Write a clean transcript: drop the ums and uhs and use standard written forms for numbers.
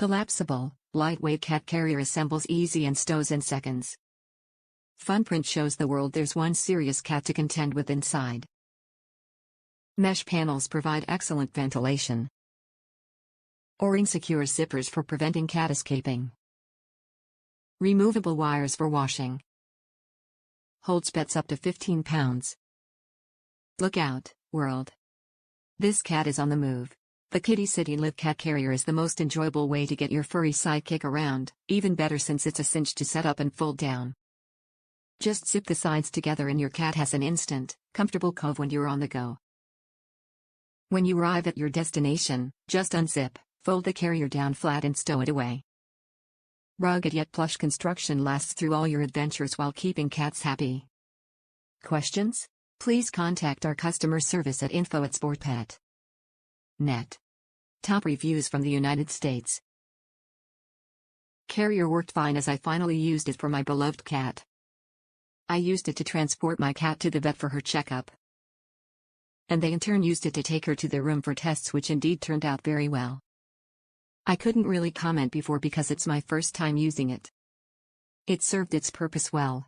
Collapsible, lightweight cat carrier assembles easy and stows in seconds. Fun print shows the world there's one serious cat to contend with inside. Mesh panels provide excellent ventilation. O-ring secure zippers for preventing cat escaping. Removable wires for washing. Holds pets up to 15 pounds. Look out, world. This cat is on the move. The Kitty City Live Cat Carrier is the most enjoyable way to get your furry sidekick around, even better since it's a cinch to set up and fold down. Just zip the sides together and your cat has an instant, comfortable cove when you're on the go. When you arrive at your destination, just unzip, fold the carrier down flat and stow it away. Rugged-yet-plush construction lasts through all your adventures while keeping cats happy. Questions? Please contact our customer service at info@sportpet.net. Top reviews from the United States. Carrier worked fine as I finally used it for my beloved cat. I used it to transport my cat to the vet for her checkup. And they in turn used it to take her to their room for tests, which indeed turned out very well. I couldn't really comment before because it's my first time using it. It served its purpose well.